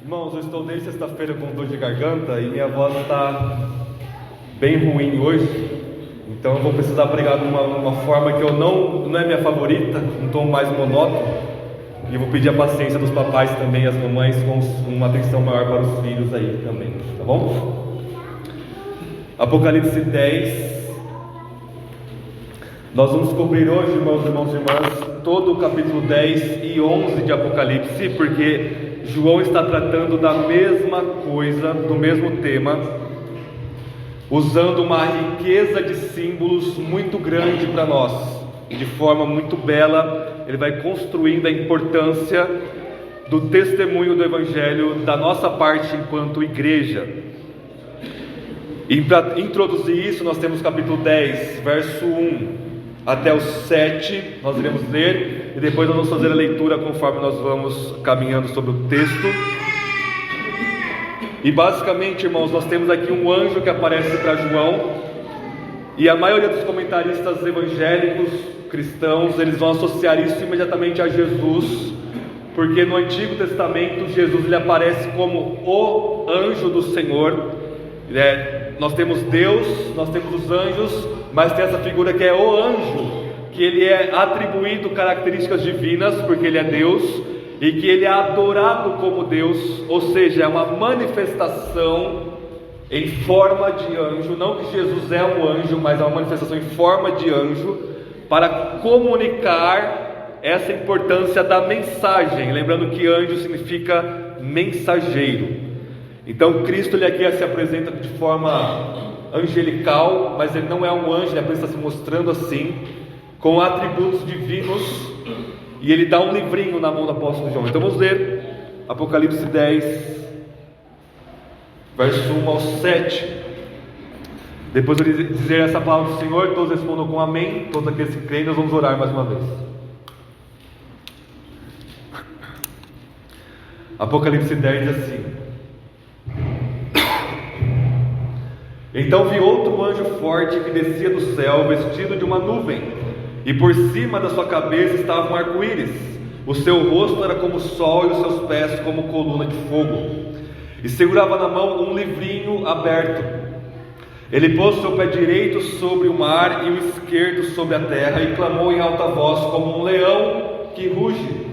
Irmãos, eu estou desde sexta-feira com dor de garganta e minha voz está bem ruim hoje, então eu vou precisar pregar de uma forma que não é minha favorita, um tom mais monótono, e vou pedir a paciência dos papais também, as mamães, com uma atenção maior para os filhos aí também, tá bom? Apocalipse 10. Nós vamos cobrir hoje, irmãos e irmãs, todo o capítulo 10 e 11 de Apocalipse, porque João está tratando da mesma coisa, do mesmo tema, usando uma riqueza de símbolos muito grande para nós, e de forma muito bela, ele vai construindo a importância do testemunho do Evangelho da nossa parte enquanto igreja. E para introduzir isso, nós temos capítulo 10, verso 1 até o 7, nós iremos ler, e depois nós vamos fazer a leitura conforme nós vamos caminhando sobre o texto. E basicamente, irmãos, nós temos aqui um anjo que aparece para João, e a maioria dos comentaristas evangélicos, cristãos, eles vão associar isso imediatamente a Jesus, porque no Antigo Testamento, Jesus ele aparece como o anjo do Senhor. Nós temos Deus, nós temos os anjos, mas tem essa figura que é o anjo, que ele é atribuído características divinas, porque ele é Deus, e que ele é adorado como Deus, ou seja, é uma manifestação em forma de anjo. Não que Jesus é um anjo, mas é uma manifestação em forma de anjo, para comunicar essa importância da mensagem, lembrando que anjo significa mensageiro. Então Cristo ele aqui se apresenta de forma angelical, mas ele não é um anjo, ele está se mostrando assim, com atributos divinos, e ele dá um livrinho na mão do apóstolo João. Então vamos ler Apocalipse 10, verso 1 ao 7. Depois de dizer essa palavra do Senhor, todos respondam com amém. Todos aqueles que creem, nós vamos orar mais uma vez. Apocalipse 10 diz assim: Então vi outro anjo forte que descia do céu, vestido de uma nuvem, e por cima da sua cabeça estava um arco-íris. O seu rosto era como o sol e os seus pés como coluna de fogo, e segurava na mão um livrinho aberto. Ele pôs o seu pé direito sobre o mar e o esquerdo sobre a terra, e clamou em alta voz como um leão que ruge.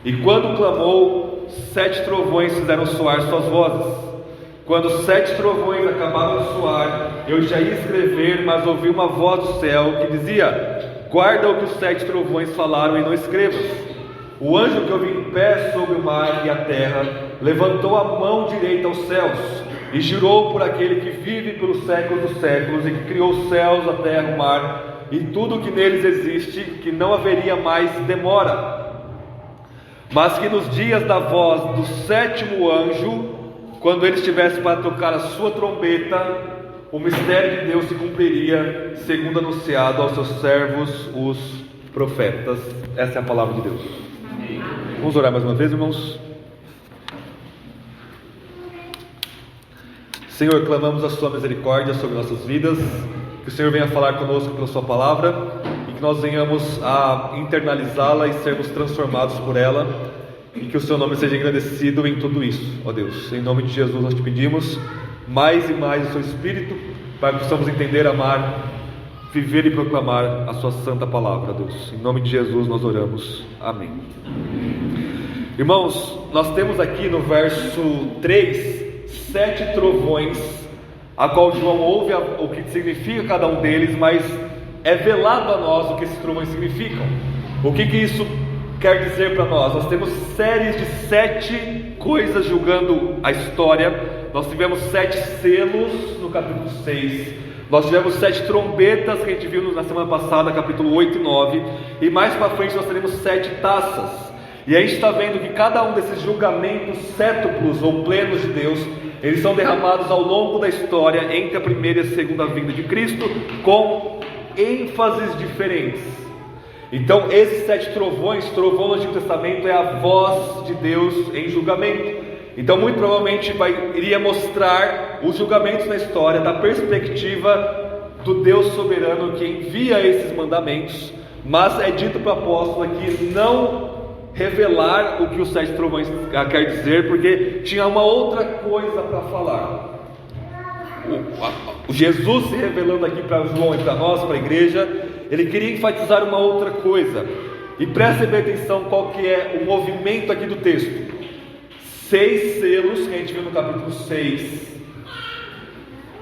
E quando clamou, 7 trovões fizeram soar suas vozes. Quando 7 trovões acabaram de soar, eu já ia escrever, mas ouvi uma voz do céu que dizia: guarda o que os 7 trovões falaram e não escrevas. O anjo que eu vi em pé sobre o mar e a terra levantou a mão direita aos céus e jurou por aquele que vive pelos séculos dos séculos e que criou os céus, a terra, o mar e tudo o que neles existe, que não haveria mais demora, mas que nos dias da voz do 7º anjo, quando ele estivesse para tocar a sua trombeta, o mistério de Deus se cumpriria, segundo anunciado aos seus servos, os profetas. Essa é a palavra de Deus. Amém. Vamos orar mais uma vez, irmãos. Senhor, clamamos a sua misericórdia sobre nossas vidas, que o Senhor venha falar conosco pela sua palavra, e que nós venhamos a internalizá-la e sermos transformados por ela, e que o seu nome seja engrandecido em tudo isso, ó Deus. Em nome de Jesus nós te pedimos mais e mais o seu Espírito, para que possamos entender, amar, viver e proclamar a sua santa palavra, Deus. Em nome de Jesus nós oramos, amém. Irmãos, nós temos aqui no verso 3, 7 trovões, a qual João ouve o que significa cada um deles, mas é velado a nós o que esses trovões significam. O que isso quer dizer para nós? Nós temos séries de 7 coisas julgando a história. Nós tivemos 7 selos no capítulo 6, nós tivemos 7 trombetas que a gente viu na semana passada, capítulo 8 e 9, e mais para frente nós teremos 7 taças. E a gente está vendo que cada um desses julgamentos sétuplos ou plenos de Deus, eles são derramados ao longo da história entre a primeira e a segunda vinda de Cristo, com ênfases diferentes. Então esses 7 trovões, trovão no Antigo Testamento é a voz de Deus em julgamento. Então muito provavelmente iria mostrar os julgamentos na história da perspectiva do Deus soberano que envia esses mandamentos. Mas é dito para o apóstolo aqui: não revelar o que os 7 trovões quer dizer, porque tinha uma outra coisa para falar. O Jesus se revelando aqui para João e para nós, para a igreja, ele queria enfatizar uma outra coisa. E preste bem atenção qual que é o movimento aqui do texto. 6 selos, que a gente viu no capítulo 6.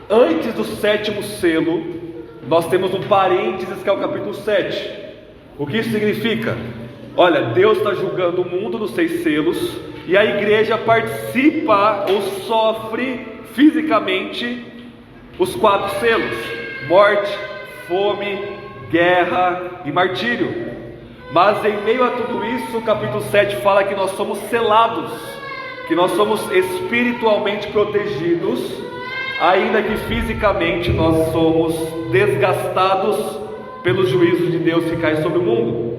Antes do 7º selo, nós temos um parênteses que é o capítulo 7. O que isso significa? Olha, Deus está julgando o mundo nos 6 selos, e a igreja participa ou sofre fisicamente os 4 selos: morte, fome, guerra e martírio. Mas em meio a tudo isso, o capítulo 7 fala que nós somos selados, que nós somos espiritualmente protegidos, ainda que fisicamente nós somos desgastados pelos juízos de Deus que caem sobre o mundo.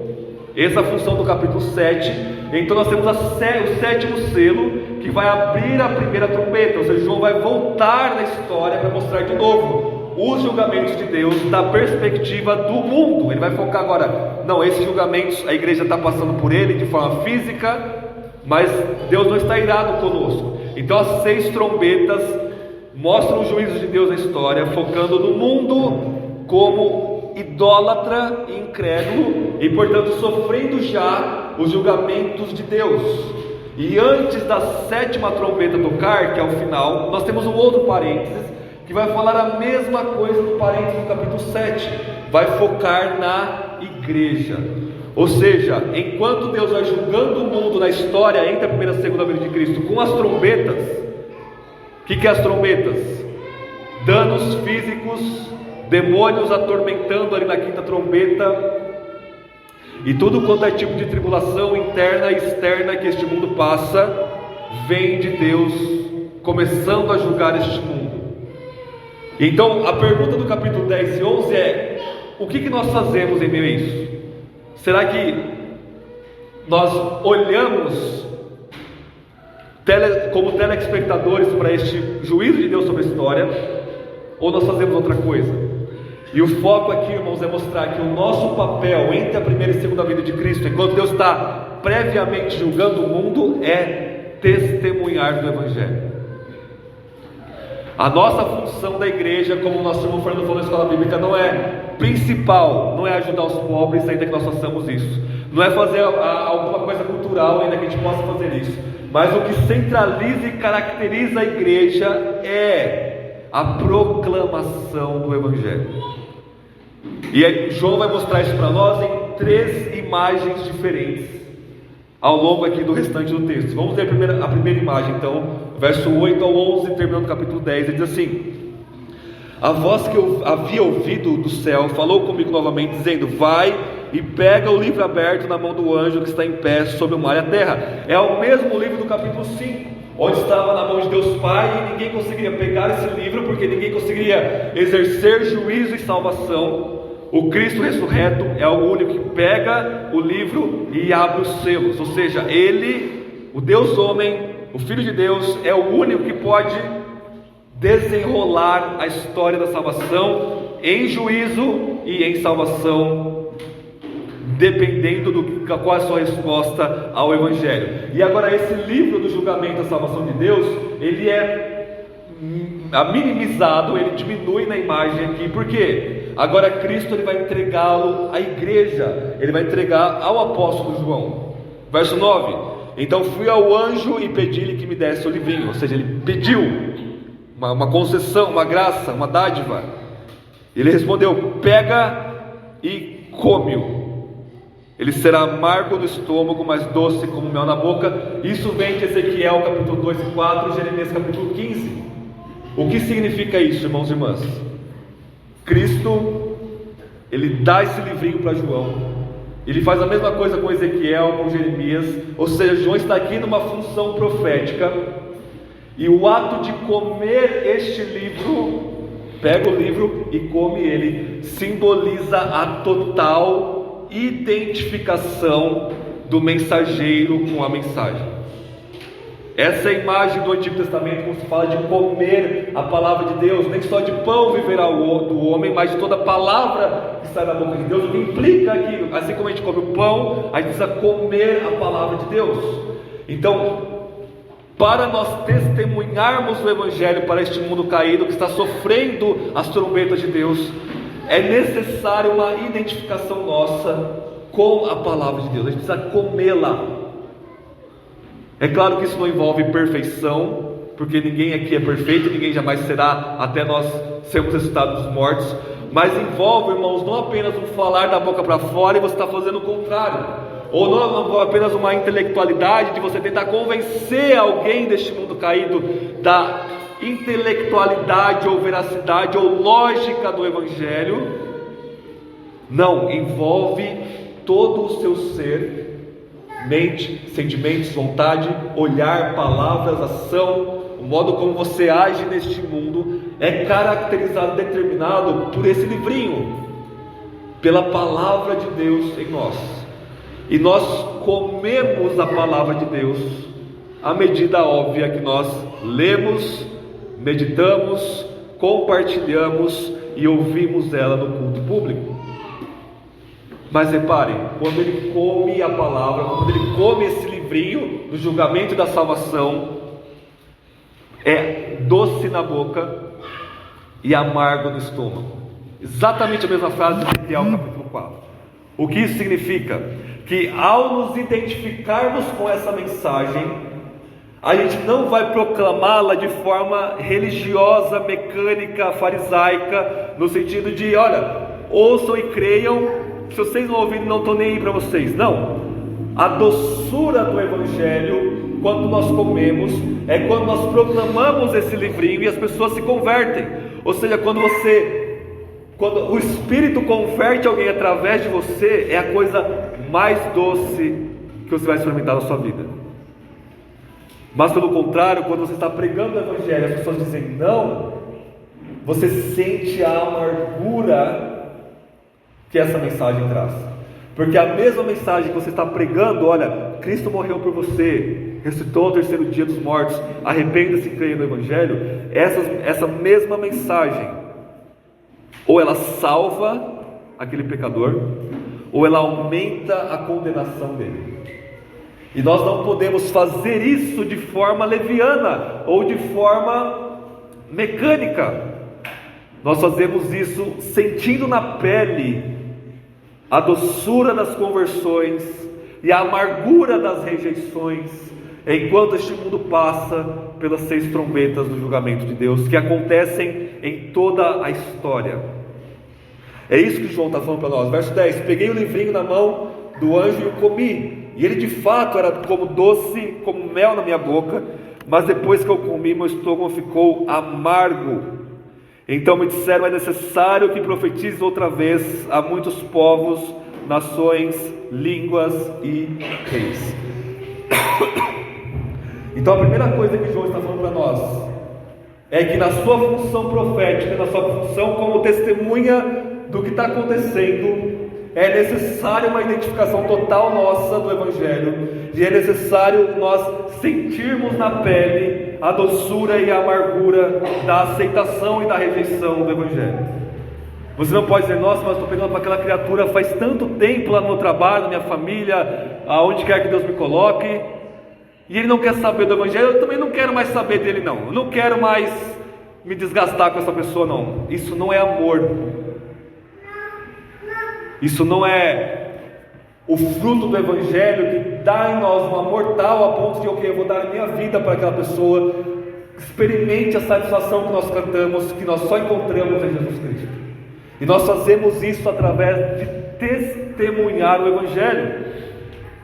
Essa é a função do capítulo 7. Então nós temos o 7º selo, que vai abrir a primeira trombeta, ou seja, João vai voltar na história para mostrar de novo os julgamentos de Deus da perspectiva do mundo. Ele vai focar agora, não, esses julgamentos a igreja está passando por ele de forma física, mas Deus não está irado conosco. Então as 6 trombetas mostram os juízos de Deus na história, focando no mundo como idólatra e incrédulo, e portanto sofrendo já os julgamentos de Deus. E antes da 7ª trombeta tocar, que é o final, nós temos um outro parênteses que vai falar a mesma coisa no parênteses do capítulo 7, vai focar na igreja. Ou seja, enquanto Deus vai julgando o mundo na história entre a primeira e a segunda vinda de Cristo com as trombetas, o que é as trombetas? Danos físicos, demônios atormentando ali na 5ª trombeta, e tudo quanto é tipo de tribulação interna e externa que este mundo passa, vem de Deus começando a julgar este mundo. Então a pergunta do capítulo 10 e 11 é: o que nós fazemos em meio a isso? Será que nós olhamos como telespectadores para este juízo de Deus sobre a história, ou nós fazemos outra coisa? E o foco aqui, irmãos, é mostrar que o nosso papel entre a primeira e a segunda vinda de Cristo, enquanto Deus está previamente julgando o mundo, é testemunhar do Evangelho. A nossa função da igreja, como o nosso irmão Fernando falou na escola bíblica, não é principal, não é ajudar os pobres, ainda que nós façamos isso, não é fazer alguma coisa cultural, ainda que a gente possa fazer isso, mas o que centraliza e caracteriza a igreja é a proclamação do Evangelho. E aí, João vai mostrar isso para nós em 3 imagens diferentes ao longo aqui do restante do texto. Vamos ver a primeira imagem, então, verso 8 ao 11, terminando o capítulo 10. Ele diz assim: a voz que eu havia ouvido do céu falou comigo novamente, dizendo: vai e pega o livro aberto na mão do anjo que está em pé sobre o mar e a terra. É o mesmo livro do capítulo 5, onde estava na mão de Deus Pai, e ninguém conseguiria pegar esse livro, porque ninguém conseguiria exercer juízo e salvação. O Cristo ressurreto é o único que pega o livro e abre os selos, ou seja, Ele, o Deus homem, o Filho de Deus, é o único que pode desenrolar a história da salvação em juízo e em salvação, dependendo qual é a sua resposta ao Evangelho. E agora esse livro do julgamento da salvação de Deus, ele é minimizado, ele diminui na imagem aqui, por quê? Agora Cristo ele vai entregá-lo à igreja, ele vai entregar ao apóstolo João. Verso 9: então fui ao anjo e pedi-lhe que me desse o livrinho, ou seja, ele pediu uma concessão, uma graça, uma dádiva. Ele respondeu: pega e come-o, ele será amargo no estômago, mas doce como mel na boca. Isso vem de Ezequiel capítulo 2 e 4, Jeremias capítulo 15. O que significa isso, irmãos e irmãs? Cristo, ele dá esse livrinho para João, ele faz a mesma coisa com Ezequiel, com Jeremias, ou seja, João está aqui numa função profética, e o ato de comer este livro, pega o livro e come ele, simboliza a total identificação do mensageiro com a mensagem. Essa é a imagem do Antigo Testamento, quando se fala de comer a palavra de Deus. Nem só de pão viverá o homem, mas de toda palavra que sai da boca de Deus. O que implica que, assim como a gente come o pão, a gente precisa comer a palavra de Deus. Então, para nós testemunharmos o Evangelho para este mundo caído que está sofrendo as trombetas de Deus, é necessário uma identificação nossa com a palavra de Deus. A gente precisa comê-la. É claro que isso não envolve perfeição, porque ninguém aqui é perfeito, ninguém jamais será até nós sermos ressuscitados dos mortos, mas envolve, irmãos, não apenas um falar da boca para fora e você está fazendo o contrário, ou não apenas uma intelectualidade de você tentar convencer alguém deste mundo caído da intelectualidade ou veracidade ou lógica do Evangelho. Não, envolve todo o seu ser, mente, sentimentos, vontade, olhar, palavras, ação. O modo como você age neste mundo é caracterizado, determinado por esse livrinho, pela palavra de Deus em nós. E nós comemos a palavra de Deus à medida óbvia que nós lemos, meditamos, compartilhamos e ouvimos ela no culto público. Mas reparem, quando ele come a palavra, quando ele come esse livrinho do julgamento e da salvação, é doce na boca e amargo no estômago. Exatamente a mesma frase de Ezequiel capítulo 4. O que isso significa? Que ao nos identificarmos com essa mensagem, a gente não vai proclamá-la de forma religiosa, mecânica, farisaica, no sentido de, olha, ouçam e creiam, se vocês não ouvirem, não estou nem aí para vocês. Não, a doçura do Evangelho, quando nós comemos, é quando nós proclamamos esse livrinho e as pessoas se convertem. Ou seja, quando o Espírito converte alguém através de você, é a coisa mais doce que você vai experimentar na sua vida. Mas pelo contrário, quando você está pregando o Evangelho, as pessoas dizem não, você sente a amargura que essa mensagem traz. Porque a mesma mensagem que você está pregando, olha, Cristo morreu por você, ressuscitou ao terceiro dia dos mortos, arrependa-se e creia no Evangelho, essa mesma mensagem, ou ela salva aquele pecador, ou ela aumenta a condenação dele. E nós não podemos fazer isso de forma leviana, ou de forma mecânica. Nós fazemos isso sentindo na pele a doçura das conversões e a amargura das rejeições, enquanto este mundo passa pelas 6 trombetas do julgamento de Deus, que acontecem em toda a história. É isso que João está falando para nós. Verso 10: peguei o livrinho na mão do anjo e o comi, e ele de fato era como doce, como mel na minha boca, mas depois que eu comi, meu estômago ficou amargo. Então me disseram: é necessário que profetize outra vez a muitos povos, nações, línguas e reis. Então a primeira coisa que João está falando para nós é que na sua função profética, na sua função como testemunha do que está acontecendo, é necessário uma identificação total nossa do Evangelho, e é necessário nós sentirmos na pele a doçura e a amargura da aceitação e da rejeição do Evangelho. Você não pode dizer: nossa, mas estou pegando para aquela criatura faz tanto tempo lá no meu trabalho, na minha família, aonde quer que Deus me coloque, e ele não quer saber do Evangelho. Eu também não quero mais saber dele, não. Eu não quero mais me desgastar com essa pessoa, não. Isso não é amor. Isso não é o fruto do Evangelho que dá em nós um amor tal a ponto de, ok, eu vou dar a minha vida para aquela pessoa. Experimente a satisfação que nós cantamos, que nós só encontramos em Jesus Cristo. E nós fazemos isso através de testemunhar o Evangelho.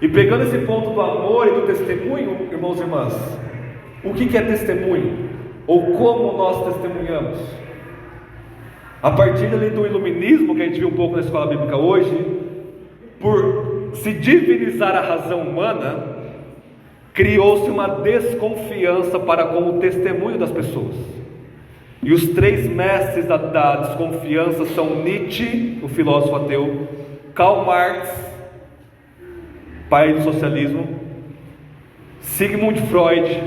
E pegando esse ponto do amor e do testemunho, irmãos e irmãs, o que é testemunho? Ou como nós testemunhamos? A partir ali do iluminismo, que a gente viu um pouco na escola bíblica hoje, por se divinizar a razão humana, criou-se uma desconfiança para com o testemunho das pessoas. E os 3 mestres da desconfiança são Nietzsche, o filósofo ateu, Karl Marx, pai do socialismo, Sigmund Freud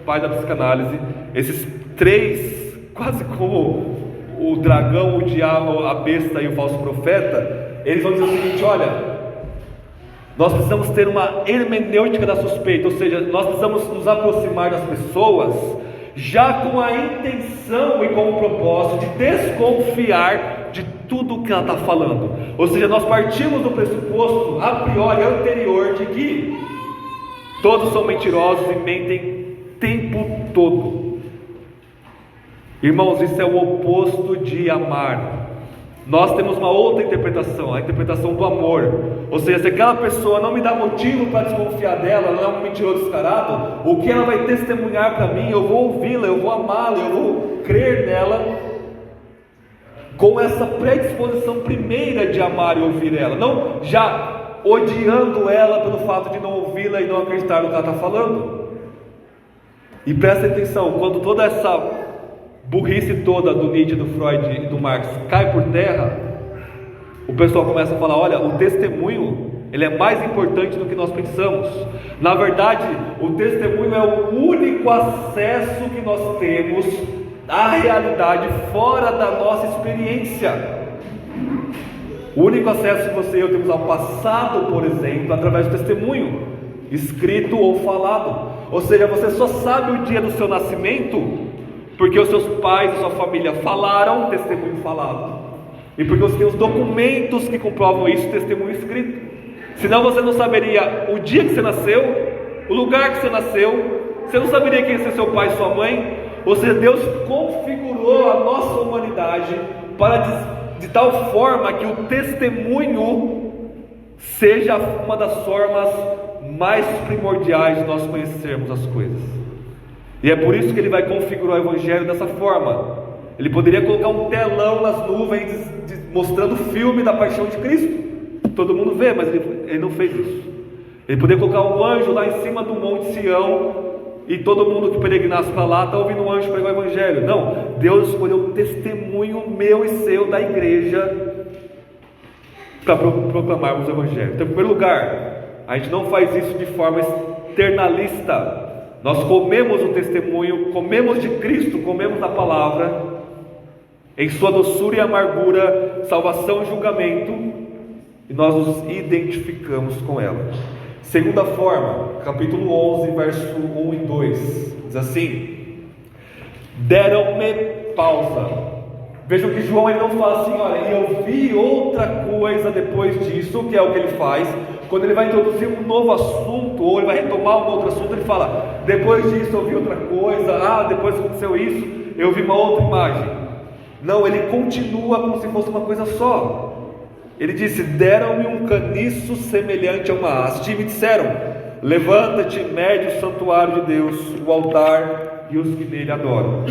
pai da psicanálise, esses três, quase como o dragão, o diabo, a besta e o falso profeta, eles vão dizer o seguinte: olha, nós precisamos ter uma hermenêutica da suspeita, ou seja, nós precisamos nos aproximar das pessoas já com a intenção e com o propósito de desconfiar de tudo o que ela está falando. Ou seja, nós partimos do pressuposto a priori anterior de que todos são mentirosos e mentem o tempo todo. Irmãos, isso é o oposto de amar. Nós temos uma outra interpretação, a interpretação do amor. Ou seja, se aquela pessoa não me dá motivo para desconfiar dela, ela não é um mentiroso descarado, o que ela vai testemunhar para mim, eu vou ouvi-la, eu vou amá-la, eu vou crer nela, com essa predisposição primeira de amar e ouvir ela, não já odiando ela pelo fato de não ouvi-la e não acreditar no que ela está falando. E presta atenção, quando toda essa burrice toda do Nietzsche, do Freud e do Marx cai por terra, o pessoal começa a falar: olha, o testemunho, ele é mais importante do que nós pensamos. Na verdade, o testemunho é o único acesso que nós temos à realidade fora da nossa experiência. O único acesso que você e eu temos ao passado, por exemplo, através do testemunho, escrito ou falado. Ou seja, você só sabe o dia do seu nascimento porque os seus pais e sua família falaram, testemunho falado, e porque você tem os documentos que comprovam isso, testemunho escrito. Senão você não saberia o dia que você nasceu, o lugar que você nasceu, você não saberia quem é seu pai e sua mãe. Ou seja, Deus configurou a nossa humanidade de tal forma que o testemunho seja uma das formas mais primordiais de nós conhecermos as coisas. E é por isso que ele vai configurar o Evangelho dessa forma. Ele poderia colocar um telão nas nuvens mostrando o filme da paixão de Cristo, todo mundo vê, mas ele não fez isso. Ele poderia colocar um anjo lá em cima do Monte Sião, e todo mundo que peregrinasse para lá está ouvindo um anjo pregar o Evangelho. Não, Deus escolheu o testemunho meu e seu da igreja para proclamarmos o Evangelho. Então, em primeiro lugar, a gente não faz isso de forma externalista. Nós comemos o testemunho, comemos de Cristo, comemos da palavra, em sua doçura e amargura, salvação e julgamento, e nós nos identificamos com ela. Segunda forma, capítulo 11, verso 1 e 2, diz assim: deram-me pausa. Vejam que João ele não fala assim: olha, eu vi outra coisa depois disso, que é o que ele faz. Quando ele vai introduzir um novo assunto, ou ele vai retomar um outro assunto, ele fala: depois disso eu vi outra coisa, depois aconteceu isso, eu vi uma outra imagem. Não, ele continua como se fosse uma coisa só. Ele disse: deram-me um caniço semelhante a uma haste, e me disseram: levanta-te, mede o santuário de Deus, o altar e os que nele adoram.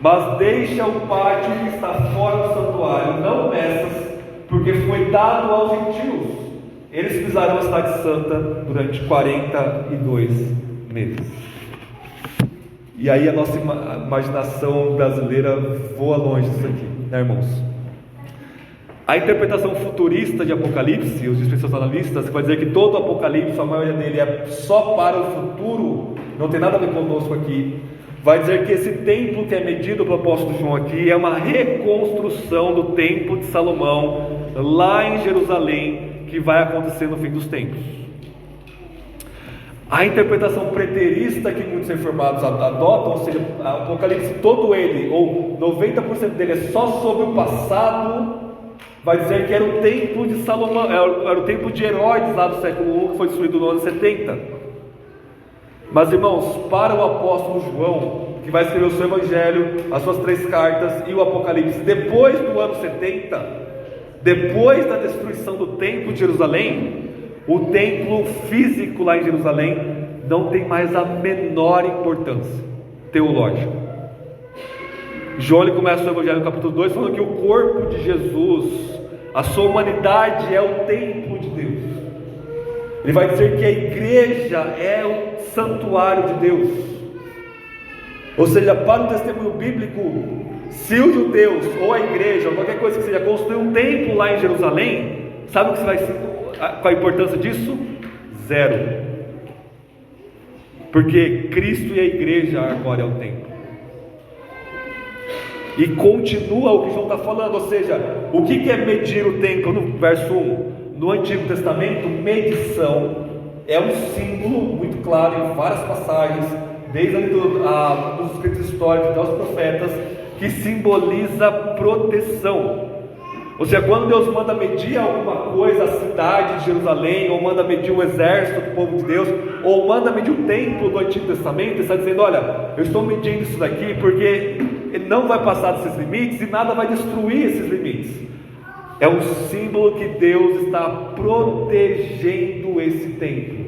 Mas deixa o pátio que está fora do santuário, não meças, porque foi dado aos gentios. Eles pisaram a cidade santa durante 42 meses. E aí a nossa imaginação brasileira voa longe disso aqui, né, irmãos? A interpretação futurista de Apocalipse, os dispensacionalistas, vai dizer que todo Apocalipse, a maioria dele é só para o futuro, não tem nada a ver conosco aqui. Vai dizer que esse templo que é medido pelo apóstolo João aqui é uma reconstrução do templo de Salomão, lá em Jerusalém, que vai acontecer no fim dos tempos. A interpretação preterista que muitos reformados adotam, ou seja, o Apocalipse todo ele, ou 90% dele é só sobre o passado, vai dizer que era o templo de Salomão, era o templo de Herodes lá do século I, que foi destruído no ano 70. Mas irmãos, para o apóstolo João, que vai escrever o seu Evangelho, as suas 3 cartas e o Apocalipse, depois do ano 70, depois da destruição do templo de Jerusalém, o templo físico lá em Jerusalém não tem mais a menor importância teológica. João ele começa o Evangelho no capítulo 2 falando que o corpo de Jesus, a sua humanidade é o templo de Deus. Ele vai dizer que a igreja é o santuário de Deus. Ou seja, para o testemunho bíblico, se os judeus ou a igreja, ou qualquer coisa que seja, construir um templo lá em Jerusalém, sabe o que vai ser? Qual a importância disso? Zero. porque Cristo e a igreja agora é o templo. E continua o que João está falando, ou seja, o que é medir o templo? No verso 1, no Antigo Testamento, medição é um símbolo muito claro em várias passagens, desde dos escritos históricos até os profetas, que simboliza proteção. Ou seja, quando Deus manda medir alguma coisa, a cidade de Jerusalém, ou manda medir o exército do povo de Deus, ou manda medir o templo do Antigo Testamento, ele está dizendo: olha, eu estou medindo isso daqui porque ele não vai passar desses limites e nada vai destruir esses limites. É um símbolo que Deus está protegendo esse templo.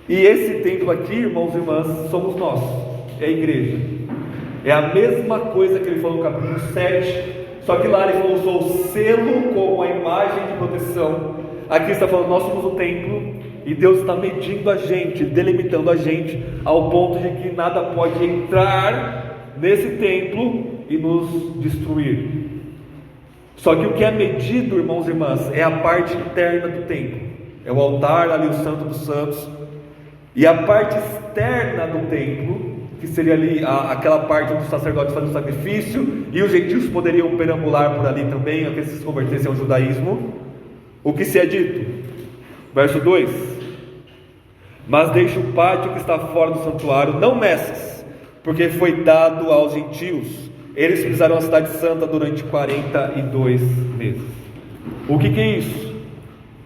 E esse templo aqui, irmãos e irmãs, somos nós, é a igreja. É a mesma coisa que ele falou no capítulo 7, só que lá ele usou o selo como a imagem de proteção. Aqui está falando: nós somos o templo, e Deus está medindo a gente, delimitando a gente, ao ponto de que nada pode entrar nesse templo e nos destruir. Só que o que é medido, irmãos e irmãs, é a parte interna do templo, é o altar, ali o Santo dos Santos, e a parte externa do templo, que seria ali aquela parte onde os sacerdotes faziam o sacrifício, e os gentios poderiam perambular por ali também, até se convertessem ao judaísmo. O que se é dito? Verso 2: mas deixa o pátio que está fora do santuário, não meças, porque foi dado aos gentios. Eles pisaram a cidade santa durante 42 meses. O que é isso?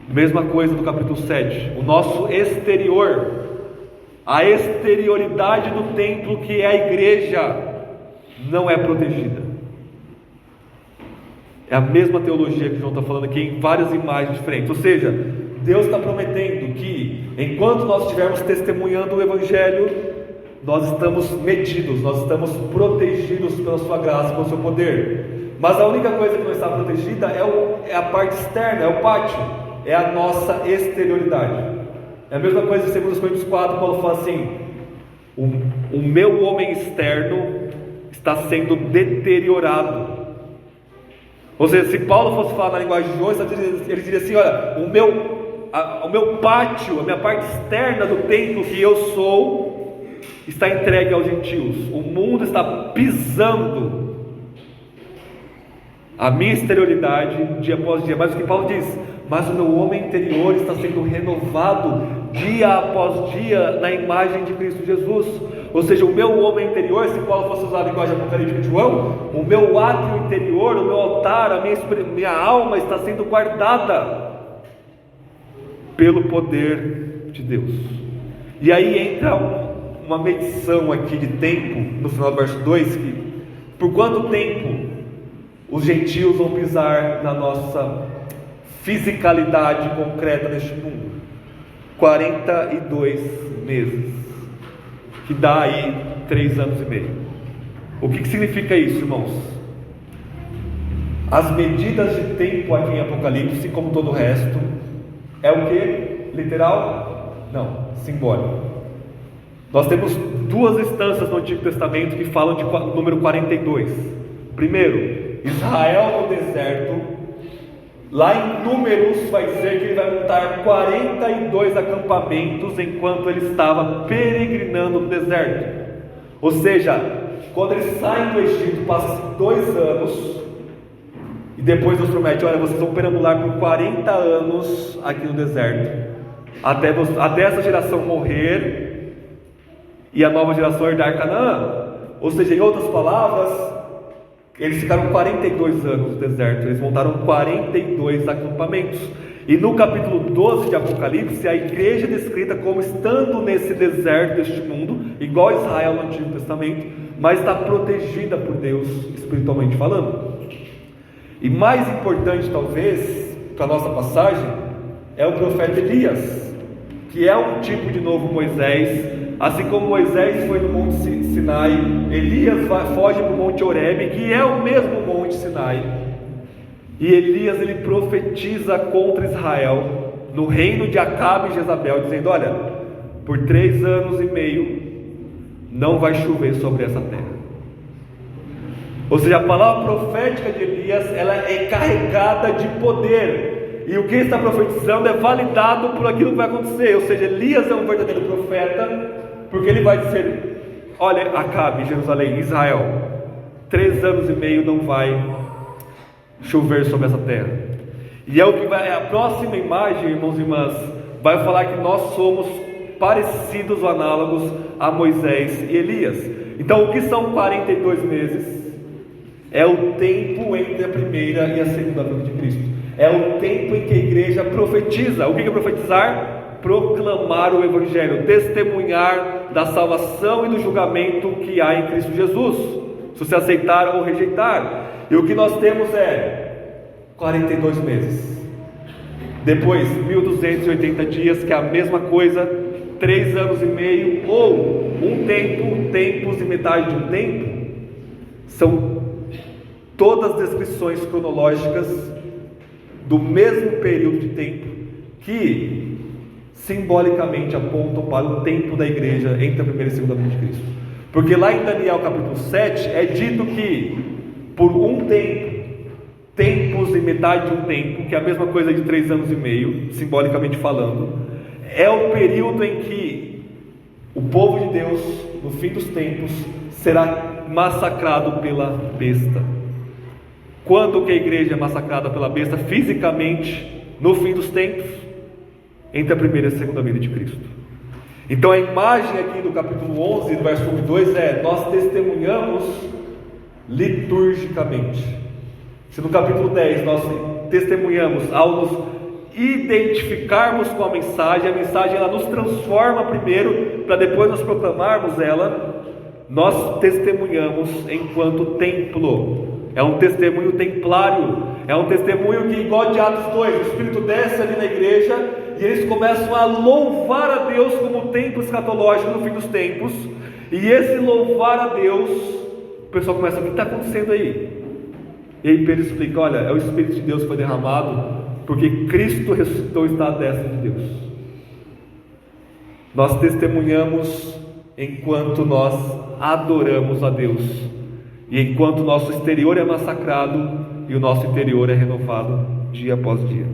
Mesma coisa do capítulo 7. O nosso exterior, a exterioridade do templo, que é a igreja, não é protegida. É a mesma teologia que João está falando aqui, em várias imagens diferentes. Ou seja, Deus está prometendo que enquanto nós estivermos testemunhando o Evangelho, nós estamos medidos, nós estamos protegidos pela sua graça, pelo seu poder. Mas a única coisa que não está protegida é a parte externa, é o pátio, é a nossa exterioridade. É a mesma coisa em 2 Coríntios 4, Paulo fala assim: o meu homem externo está sendo deteriorado. Ou seja, se Paulo fosse falar na linguagem de hoje, ele diria assim: olha, o meu pátio, a minha parte externa do templo que eu sou, está entregue aos gentios. O mundo está pisando a minha exterioridade dia após dia. Mas o que Paulo diz: mas o meu homem interior está sendo renovado dia após dia na imagem de Cristo Jesus. Ou seja, o meu homem interior, se Paulo fosse usar a linguagem apocalíptica de João, o meu átrio interior, o meu altar, a minha alma está sendo guardada pelo poder de Deus. E aí entra uma medição aqui de tempo, no final do verso 2, que por quanto tempo os gentios vão pisar na nossa fisicalidade concreta neste mundo? 42 meses, que dá aí 3 anos e meio. O que significa isso, irmãos? As medidas de tempo aqui em Apocalipse, como todo o resto, é o que? Literal? Não, simbólico. Nós temos 2 instâncias no Antigo Testamento que falam de número 42. Primeiro, Israel no deserto. Lá em Números vai dizer que ele vai montar 42 acampamentos enquanto ele estava peregrinando no deserto. Ou seja, quando eles saem do Egito, passam 2 anos, e depois Deus promete: olha, vocês vão perambular por 40 anos aqui no deserto, até essa geração morrer e a nova geração herdar Canaã. Ou seja, em outras palavras, eles ficaram 42 anos no deserto, eles montaram 42 acampamentos. E no capítulo 12 de Apocalipse, a igreja é descrita como estando nesse deserto deste mundo, igual a Israel no Antigo Testamento, mas está protegida por Deus, espiritualmente falando. E mais importante talvez, para a nossa passagem, é o profeta Elias, que é um tipo de novo Moisés. Assim como Moisés foi no Monte Sinai, Elias foge para o Monte Horebe, que é o mesmo Monte Sinai. E Elias, ele profetiza contra Israel, no reino de Acabe e Jezabel, dizendo: olha, por 3 anos e meio não vai chover sobre essa terra. Ou seja, a palavra profética de Elias, ela é carregada de poder. e o que ele está profetizando é validado por aquilo que vai acontecer. Ou seja, Elias é um verdadeiro profeta, porque ele vai dizer: olha, Acabe, Jerusalém, Israel, 3 anos e meio não vai chover sobre essa terra. E é o que vai, a próxima imagem, irmãos e irmãs, vai falar que nós somos parecidos ou análogos a Moisés e Elias. Então, o que são 42 meses? É o tempo entre a primeira e a segunda vinda de Cristo. É o tempo em que a igreja profetiza. O que é profetizar? Proclamar o Evangelho, testemunhar da salvação e do julgamento que há em Cristo Jesus, se você aceitar ou rejeitar. E o que nós temos é 42 meses. Depois 1280 dias, que é a mesma coisa, 3 anos e meio, ou um tempo, tempos e metade de um tempo. São todas descrições cronológicas do mesmo período de tempo, que simbolicamente apontam para o tempo da igreja entre a primeira e a segunda vinda de Cristo. Porque lá em Daniel capítulo 7 é dito que por um tempo, tempos e metade de um tempo, que é a mesma coisa de 3 anos e meio, simbolicamente falando, é o período em que o povo de Deus, no fim dos tempos, será massacrado pela besta. Quando que a igreja é massacrada pela besta fisicamente? No fim dos tempos, entre a primeira e a segunda vinda de Cristo. Então a imagem aqui do capítulo 11, do verso 1 e 2 é: nós testemunhamos liturgicamente. Se no capítulo 10 nós testemunhamos ao nos identificarmos com a mensagem ela nos transforma primeiro, para depois nós proclamarmos ela. Nós testemunhamos enquanto templo. É um testemunho templário, é um testemunho que, igual de Atos 2, o Espírito desce ali na igreja e eles começam a louvar a Deus como templo escatológico no fim dos tempos. E esse louvar a Deus, o pessoal começa: o que está acontecendo aí? E aí Pedro explica: olha, é o Espírito de Deus que foi derramado, porque Cristo ressuscitou e está à destra de Deus. Nós testemunhamos enquanto nós adoramos a Deus, e enquanto o nosso exterior é massacrado e o nosso interior é renovado dia após dia.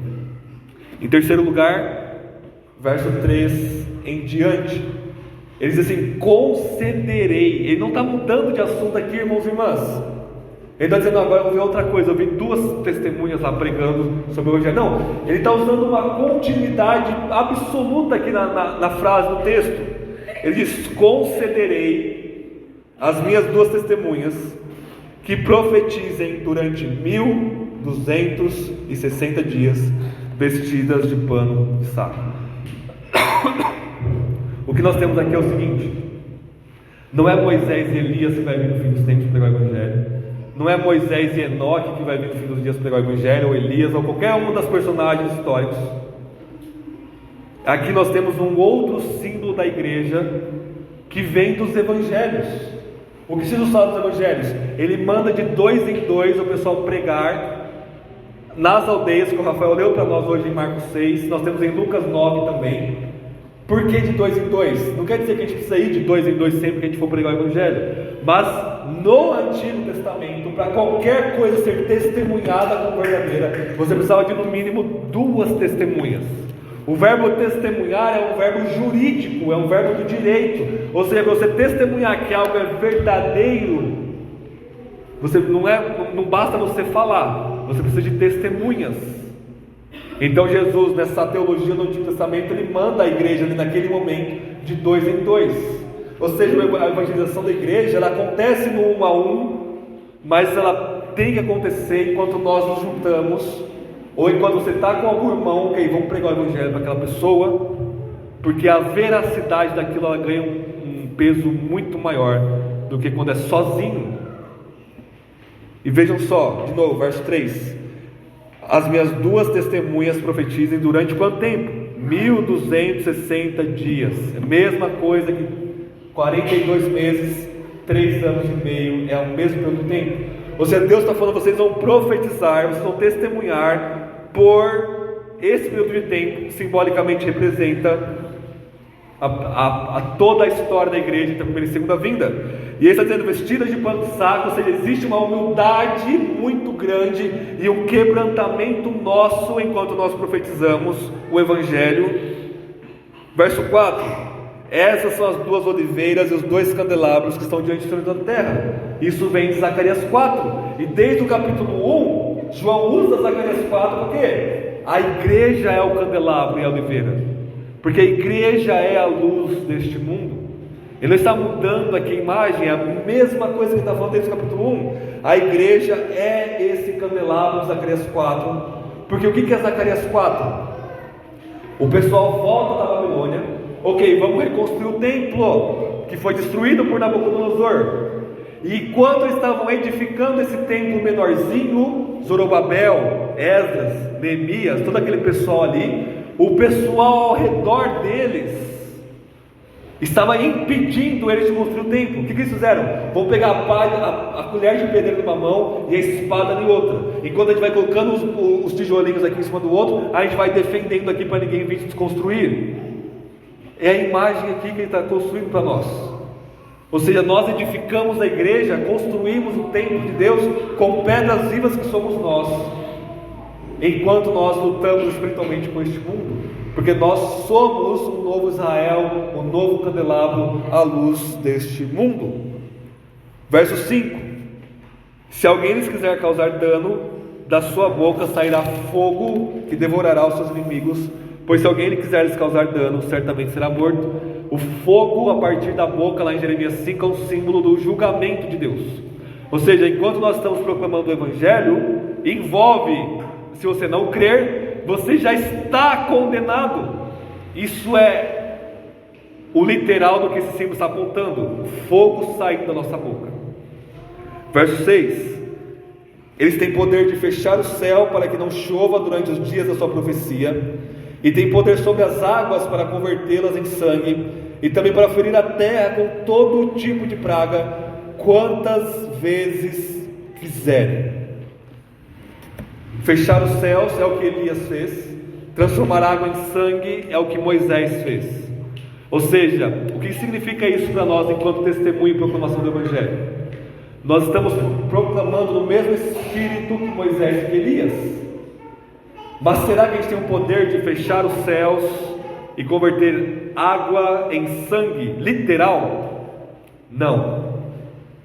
Em terceiro lugar, verso 3 em diante, ele diz assim: concederei. Ele não está mudando de assunto aqui, irmãos e irmãs. Ele está dizendo: agora eu vou ver outra coisa. Eu vi 2 testemunhas lá pregando sobre o Evangelho. Não, ele está usando uma continuidade absoluta aqui na frase, no texto. Ele diz: concederei às minhas 2 testemunhas que profetizem durante 1260 dias, vestidas de pano de saco. O que nós temos aqui é o seguinte: não é Moisés e Elias que vai vir no fim dos tempos pregar o Evangelho, não é Moisés e Enoque que vai vir no fim dos dias pregar o Evangelho, ou Elias, ou qualquer um das personagens históricos. Aqui nós temos um outro símbolo da igreja que vem dos Evangelhos. O que Jesus fala dos Evangelhos? Ele manda de 2 em 2 o pessoal pregar nas aldeias, que o Rafael leu para nós hoje em Marcos 6, nós temos em Lucas 9 também. Por que de 2 em 2? Não quer dizer que a gente precisa ir de 2 em 2 sempre que a gente for pregar o Evangelho, mas no Antigo Testamento, para qualquer coisa ser testemunhada como verdadeira, você precisava de no mínimo 2 testemunhas. O verbo testemunhar é um verbo jurídico, é um verbo do direito. Ou seja, você testemunhar que algo é verdadeiro, não basta você falar, você precisa de testemunhas. Então Jesus, nessa teologia do Antigo Testamento, ele manda a igreja ali naquele momento de 2 em 2. Ou seja, a evangelização da igreja, ela acontece no 1 a 1, mas ela tem que acontecer enquanto nós nos juntamos, ou enquanto você está com algum irmão, que aí vamos pregar o Evangelho para aquela pessoa, porque a veracidade daquilo ela ganha um peso muito maior do que quando é sozinho. E vejam só, de novo, verso 3: as minhas 2 testemunhas profetizem durante quanto tempo? 1260 dias. É a mesma coisa que 42 meses, 3 anos e meio, é o mesmo período de tempo. Ou seja, Deus está falando: vocês vão profetizar, vocês vão testemunhar por esse período de tempo, que simbolicamente representa a toda a história da igreja entre a primeira e segunda vinda. E ele está dizendo vestidas de pano de saco, ou seja, existe uma humildade muito grande e um quebrantamento nosso enquanto nós profetizamos o Evangelho. Verso 4: essas são as duas oliveiras e os dois candelabros que estão diante do Senhor da terra. Isso vem de Zacarias 4, e desde o capítulo 1, João usa Zacarias 4, por quê? A igreja é o candelabro e a oliveira, porque a igreja é a luz deste mundo. Ele não está mudando aqui a imagem, é a mesma coisa que ele está falando desde o capítulo 1. A igreja é esse candelabro de Zacarias 4, porque o que é Zacarias 4? O pessoal volta da Babilônia, ok, vamos reconstruir o templo que foi destruído por Nabucodonosor. E quando estavam edificando esse templo menorzinho, Zorobabel, Esdras, Neemias, todo aquele pessoal ali, o pessoal ao redor deles estava impedindo eles de construir o templo. O que eles fizeram? Vão pegar a colher de pedreiro numa mão e a espada em outra. Enquanto a gente vai colocando os tijolinhos aqui em cima do outro, a gente vai defendendo aqui para ninguém vir desconstruir. É a imagem aqui que ele está construindo para nós. Ou seja, nós edificamos a igreja, construímos o templo de Deus com pedras vivas que somos nós, enquanto nós lutamos espiritualmente com este mundo, porque nós somos o novo Israel, o novo candelabro à luz deste mundo. Verso 5: se alguém lhes quiser causar dano, da sua boca sairá fogo que devorará os seus inimigos, pois se alguém lhe quiser lhes causar dano, certamente será morto. O fogo a partir da boca, lá em Jeremias 5, é um símbolo do julgamento de Deus. Ou seja, enquanto nós estamos proclamando o Evangelho, envolve, se você não crer, você já está condenado. Isso é o literal do que esse símbolo está apontando: fogo saindo da nossa boca. Verso 6: eles têm poder de fechar o céu para que não chova durante os dias da sua profecia, e têm poder sobre as águas para convertê-las em sangue, e também para ferir a terra com todo tipo de praga, quantas vezes quiserem. Fechar os céus é o que Elias fez, transformar água em sangue é o que Moisés fez. Ou seja, o que significa isso para nós enquanto testemunho e proclamação do Evangelho? Nós estamos proclamando no mesmo espírito que Moisés e Elias. Mas será que a gente tem o poder de fechar os céus e converter água em sangue, literal? Não.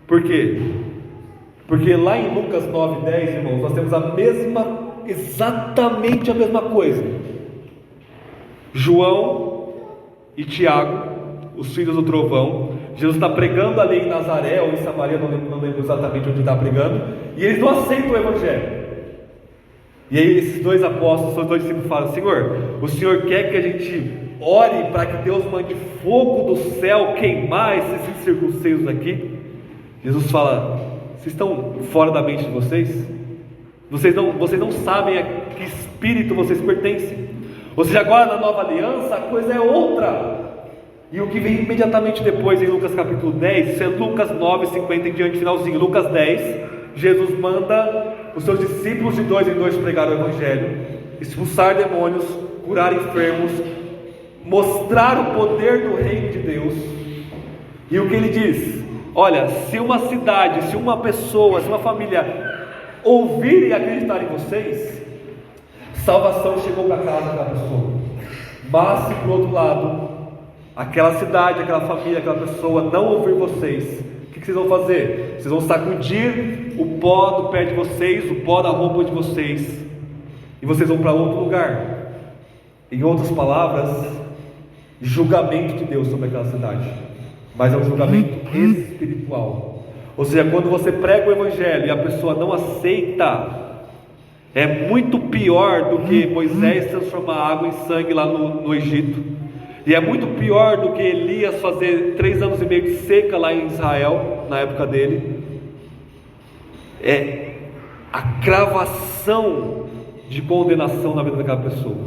Por quê? Porque lá em Lucas 9:10, irmãos, nós temos exatamente a mesma coisa. João e Tiago, os filhos do trovão, Jesus está pregando ali em Nazaré ou em Samaria, não lembro exatamente onde está pregando, e eles não aceitam o Evangelho. E aí esses dois apóstolos, os dois discípulos falam: Senhor, o Senhor quer que a gente ore para que Deus mande fogo do céu queimar esses incircuncisos aqui? Jesus fala: vocês estão fora da mente de vocês? Vocês não sabem a que espírito vocês pertencem. Ou seja, agora na nova aliança a coisa é outra. E o que vem imediatamente depois em Lucas capítulo 10, isso é Lucas 9:50 em diante, finalzinho. Lucas 10, Jesus manda os seus discípulos de 2 em 2 pregar o Evangelho, expulsar demônios, curar enfermos, mostrar o poder do reino de Deus. E o que ele diz? Olha, se uma cidade, se uma pessoa, se uma família ouvir e acreditar em vocês, salvação chegou para casa daquela pessoa. Mas se por outro lado, aquela cidade, aquela família, aquela pessoa não ouvir vocês, o que vocês vão fazer? Vocês vão sacudir o pó do pé de vocês, o pó da roupa de vocês, e vocês vão para outro lugar. Em outras palavras, julgamento de Deus sobre aquela cidade, mas é um julgamento espiritual. Ou seja, quando você prega o Evangelho e a pessoa não aceita, é muito pior do que Moisés transformar água em sangue lá no Egito, e é muito pior do que Elias fazer 3 anos e meio de seca lá em Israel, na época dele. É a cravação de condenação na vida daquela pessoa.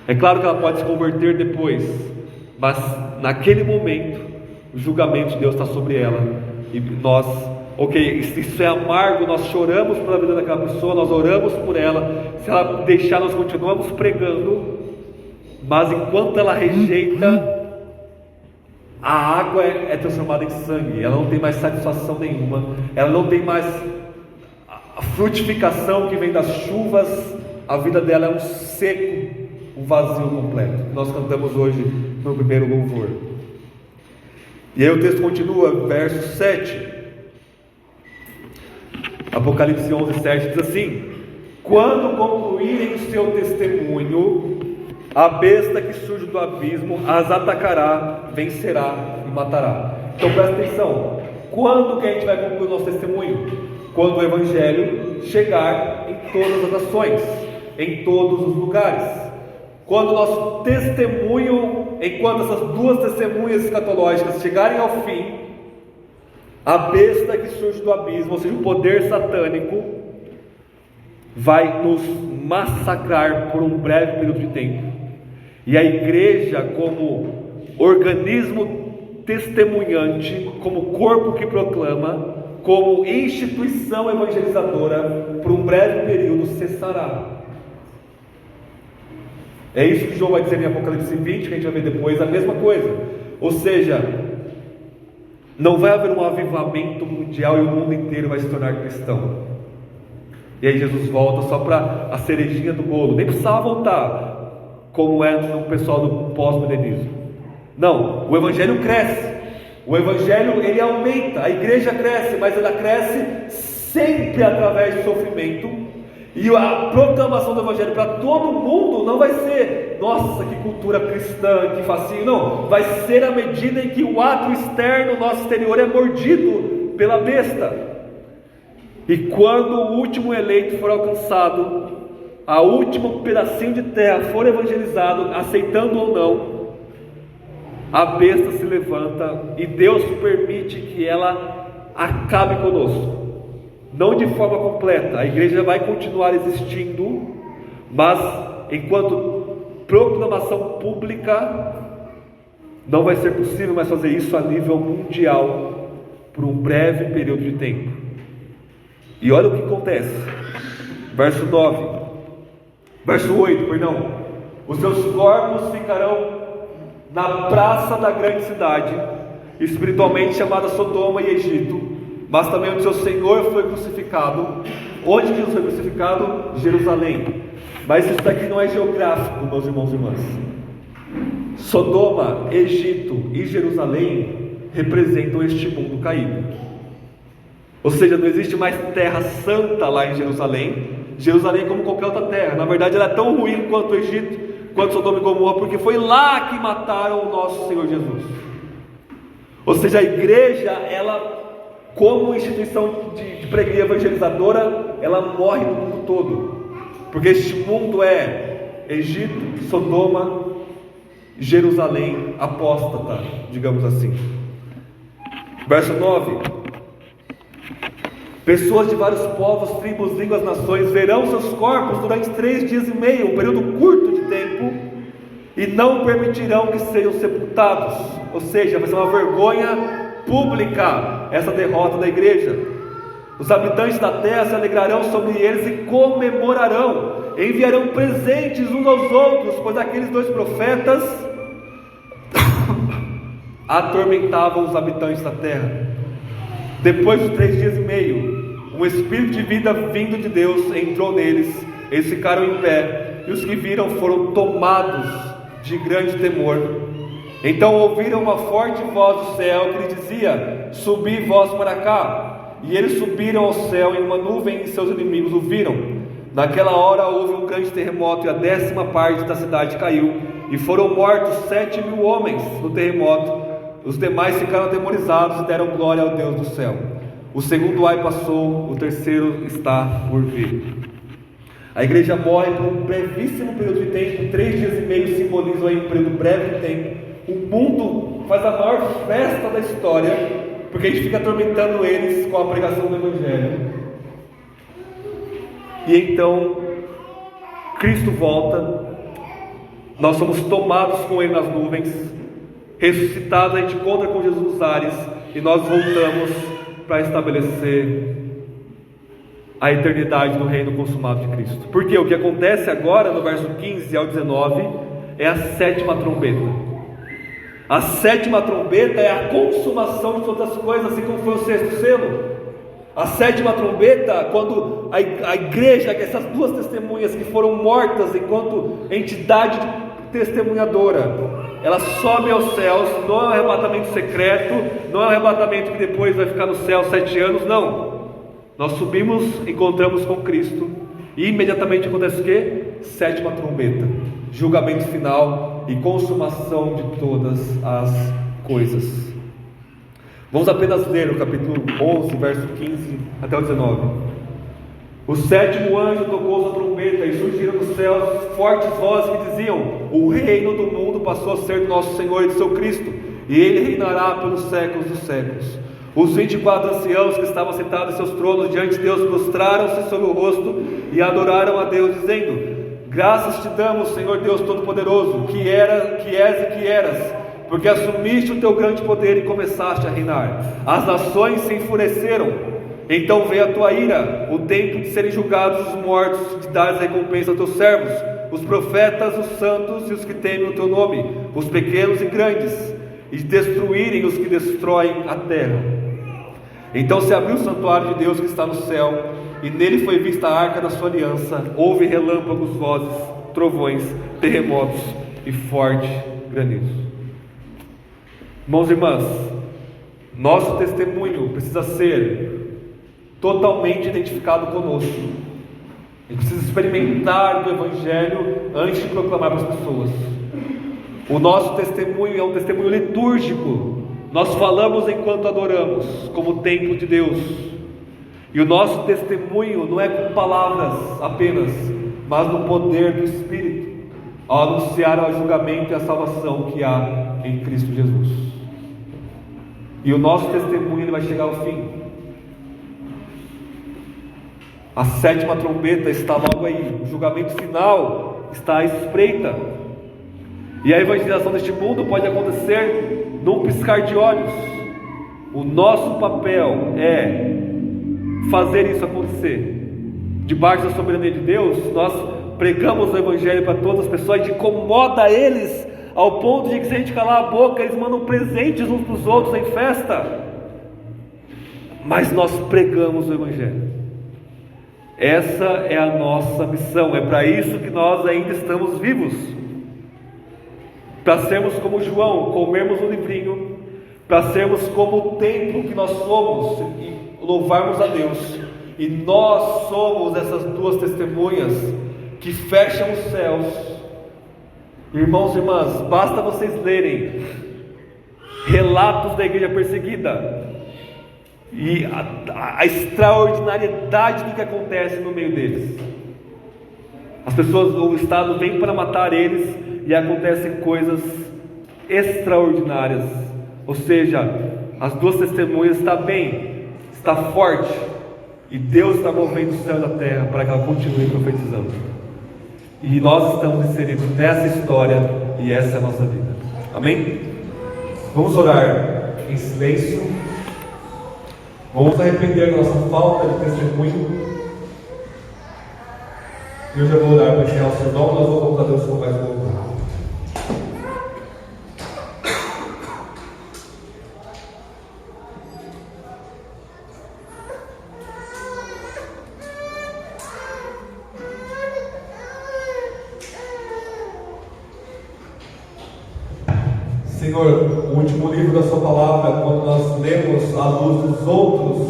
É claro que ela pode se converter depois, mas naquele momento o julgamento de Deus está sobre ela. E nós, ok, isso é amargo, nós choramos pela vida daquela pessoa, nós oramos por ela. Se ela deixar, nós continuamos pregando. Mas enquanto ela rejeita, a água é transformada em sangue, ela não tem mais satisfação nenhuma, ela não tem mais a frutificação que vem das chuvas, a vida dela é um seco, um vazio completo. Nós cantamos hoje no primeiro louvor. E aí o texto continua, verso 7. Apocalipse 11, 7 diz assim: quando concluírem o seu testemunho, a besta que surge do abismo as atacará, vencerá e matará. Então presta atenção, quando que a gente vai concluir o nosso testemunho? Quando o Evangelho chegar em todas as nações, em todos os lugares. Quando o nosso testemunho, enquanto essas duas testemunhas escatológicas chegarem ao fim, a besta que surge do abismo, ou seja, o poder satânico, vai nos massacrar por um breve período de tempo. E a igreja, como organismo testemunhante, como corpo que proclama, como instituição evangelizadora, por um breve período cessará. É isso que João vai dizer em Apocalipse 20, que a gente vai ver depois, a mesma coisa. Ou seja, não vai haver um avivamento mundial e o mundo inteiro vai se tornar cristão. E aí Jesus volta só para a cerejinha do bolo, nem precisava voltar, como é no pessoal do pós-milenismo. Não, o Evangelho cresce. O Evangelho, ele aumenta, a igreja cresce, mas ela cresce sempre através do sofrimento. E a proclamação do Evangelho para todo mundo não vai ser, nossa, que cultura cristã, que facinho, não. Vai ser à medida em que o ato externo, nosso exterior, é mordido pela besta. E quando o último eleito for alcançado, a último pedacinho de terra for evangelizado, aceitando ou não, a besta se levanta e Deus permite que ela acabe conosco. Não de forma completa, a igreja vai continuar existindo, mas enquanto proclamação pública, não vai ser possível mais fazer isso a nível mundial por um breve período de tempo. E olha o que acontece, verso 8, perdão. Os seus corpos ficarão na praça da grande cidade, espiritualmente chamada Sodoma e Egito, mas também onde seu Senhor foi crucificado. Onde Jesus foi crucificado? Jerusalém. Mas isso daqui não é geográfico, meus irmãos e irmãs. Sodoma, Egito e Jerusalém representam este mundo caído. Ou seja, não existe mais terra santa lá em Jerusalém. Jerusalém é como qualquer outra terra. Na verdade ela é tão ruim quanto o Egito, quanto Sodoma e Gomorra, porque foi lá que mataram o nosso Senhor Jesus. Ou seja, a igreja, ela, como instituição de preguiça evangelizadora, ela morre no mundo todo, porque este mundo é Egito, Sodoma, Jerusalém apóstata, digamos assim. Verso 9: pessoas de vários povos, tribos, línguas, nações verão seus corpos durante 3 dias e meio, um período curto de tempo, e não permitirão que sejam sepultados. Ou seja, vai ser uma vergonha pública essa derrota da igreja. Os habitantes da terra se alegrarão sobre eles e comemorarão, enviarão presentes uns aos outros, pois aqueles 2 profetas atormentavam os habitantes da terra. Depois dos 3 dias e meio, um espírito de vida vindo de Deus entrou neles, eles ficaram em pé, e os que viram foram tomados de grande temor. Então ouviram uma forte voz do céu que lhes dizia: subi vós para cá. E eles subiram ao céu em uma nuvem, e seus inimigos o viram. Naquela hora houve um grande terremoto, e a 10ª parte da cidade caiu, e foram mortos 7.000 homens no terremoto. Os demais ficaram atemorizados e deram glória ao Deus do céu. O segundo ai passou, o terceiro está por vir. A igreja morre por um brevíssimo período de tempo, 3 dias e meio simbolizam aí um período breve de tempo. O mundo faz a maior festa da história, porque a gente fica atormentando eles com a pregação do Evangelho. E então Cristo volta, nós somos tomados com Ele nas nuvens, ressuscitados, a gente encontra com Jesus nos ares, e nós voltamos para estabelecer a eternidade no reino consumado de Cristo. Porque o que acontece agora no verso 15 ao 19 é a 7ª trombeta. A sétima trombeta é a consumação de todas as coisas, assim como foi o sexto selo. A sétima trombeta, quando a igreja, que essas duas testemunhas que foram mortas enquanto entidade testemunhadora, elas sobem aos céus. Não é um arrebatamento secreto, não é um arrebatamento que depois vai ficar no céu 7 anos, não. Nós subimos, encontramos com Cristo, e imediatamente acontece o quê? Sétima trombeta, julgamento final e consumação de todas as coisas. Vamos apenas ler o capítulo 11, verso 15 até o 19. O sétimo anjo tocou sua trombeta, e surgiram dos céus fortes vozes que diziam: o reino do mundo passou a ser do nosso Senhor e do seu Cristo, e ele reinará pelos séculos dos séculos. Os 24 anciãos que estavam sentados em seus tronos diante de Deus prostraram-se sobre o rosto e adoraram a Deus, dizendo: graças te damos, Senhor Deus Todo-Poderoso, que és e que eras, porque assumiste o teu grande poder e começaste a reinar. As nações se enfureceram. Então veio a tua ira, o tempo de serem julgados os mortos, de dares recompensa aos teus servos, os profetas, os santos e os que temem o teu nome, os pequenos e grandes, e de destruírem os que destroem a terra. Então se abriu o santuário de Deus que está no céu, e nele foi vista a arca da sua aliança. Houve relâmpagos, vozes, trovões, terremotos e forte granizo. Irmãos e irmãs, nosso testemunho precisa ser totalmente identificado conosco. A gente precisa experimentar do Evangelho antes de proclamar para as pessoas. O nosso testemunho é um testemunho litúrgico. Nós falamos enquanto adoramos, como templo de Deus. E o nosso testemunho não é com palavras apenas, mas no poder do Espírito, ao anunciar o julgamento e a salvação que há em Cristo Jesus. E o nosso testemunho ele vai chegar ao fim. A sétima trombeta está logo aí, o julgamento final está à espreita. E a evangelização deste mundo pode acontecer num piscar de olhos. O nosso papel é fazer isso acontecer. Debaixo da soberania de Deus, nós pregamos o Evangelho para todas as pessoas, e incomoda eles ao ponto de que, se a gente calar a boca, eles mandam presentes uns para os outros em festa. Mas nós pregamos o Evangelho. Essa é a nossa missão. É para isso que nós ainda estamos vivos, para sermos como João, comermos o livrinho, para sermos como o templo que nós somos e louvarmos a Deus. E nós somos essas duas testemunhas que fecham os céus. Irmãos e irmãs, basta vocês lerem relatos da igreja perseguida e a extraordinariedade do que acontece no meio deles. As pessoas, o Estado vem para matar eles, e acontecem coisas extraordinárias. Ou seja, as duas testemunhas estão bem, está forte, e Deus está movendo o céu e a terra para que ela continue profetizando. E nós estamos inseridos nessa história, e essa é a nossa vida. Amém? Vamos orar em silêncio. Vamos arrepender da nossa falta de testemunho. Eu já vou orar para encerrar o sermão. Nós vamos voltar a Deus com mais um pouco. Senhor, o último livro da sua palavra, quando nós lemos à luz dos outros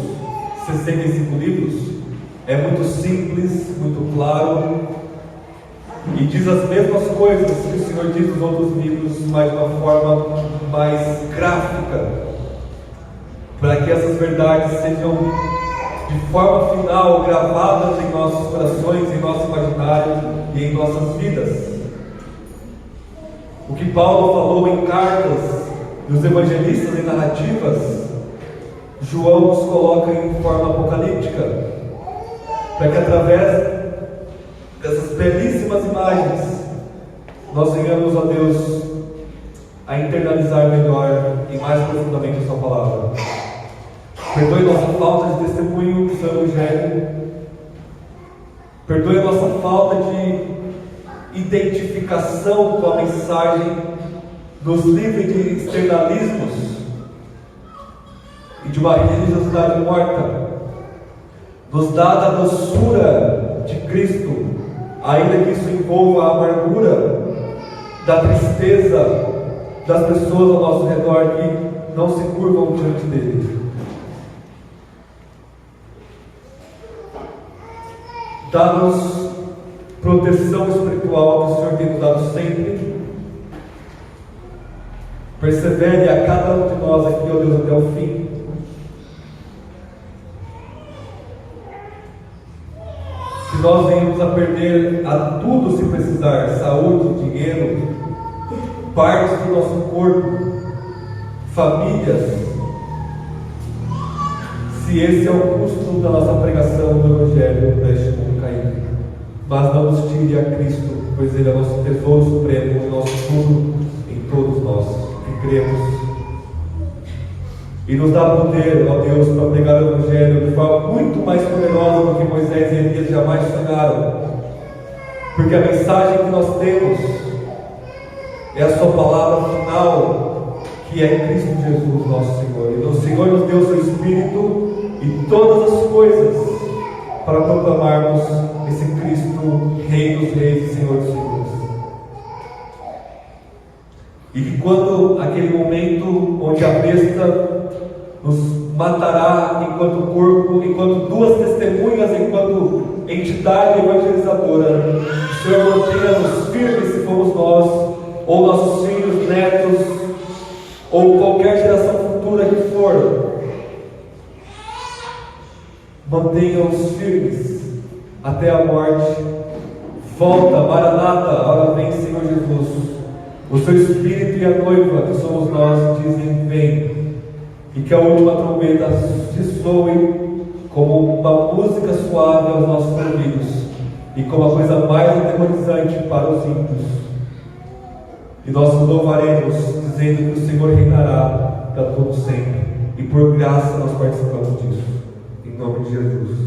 65 livros, é muito simples, muito claro, e diz as mesmas coisas que o Senhor diz nos outros livros, mas de uma forma mais gráfica, para que essas verdades sejam de forma final gravadas em nossos corações, em nosso imaginário e em nossas vidas. O que Paulo falou em cartas, dos evangelistas em narrativas, João nos coloca em forma apocalíptica, para que através dessas belíssimas imagens nós venhamos a Deus a internalizar melhor e mais profundamente a sua palavra. Perdoe nossa falta de testemunho do seu Evangelho, perdoe a nossa falta de identificação com a mensagem nos livre de externalismos e de uma religiosidade morta, nos dá da doçura de Cristo, ainda que isso envolva a amargura da tristeza das pessoas ao nosso redor que não se curvam diante dele. Dá-nos proteção espiritual que o Senhor tem nos dado sempre. Persevere a cada um de nós aqui, ó Deus, até o fim. Se nós venhamos a perder a tudo se precisar, saúde, dinheiro, partes do nosso corpo, famílias, se esse é o custo da nossa pregação do Evangelho deste mundo caído, mas não nos tire a Cristo, pois Ele é nosso tesouro supremo, o nosso tudo em todos nós que cremos. E nos dá poder, ó Deus, para pregar o Evangelho de forma muito mais poderosa do que Moisés e Elias jamais sonharam. Porque a mensagem que nós temos é a sua palavra final, que é Cristo Jesus, nosso Senhor. E o Senhor nos deu o seu Espírito e todas as coisas para proclamarmos esse Cristo, Rei dos Reis e Senhor dos Senhores. E que quando aquele momento onde a besta nos matará enquanto corpo, enquanto duas testemunhas, enquanto entidade evangelizadora, o Senhor mantenha-nos firmes, se formos nós, ou nossos filhos, netos, ou qualquer geração futura que for, mantenha-os firmes até a morte. Volta, Maranata, a hora vem, Senhor Jesus. O seu Espírito e a noiva, que somos nós, dizem: vem. E que a última trombeta se soe como uma música suave aos nossos ouvidos e como a coisa mais aterrorizante para os ímpios. E nós louvaremos, dizendo que o Senhor reinará para todo sempre. E por graça nós participamos disso. Em nome de Jesus.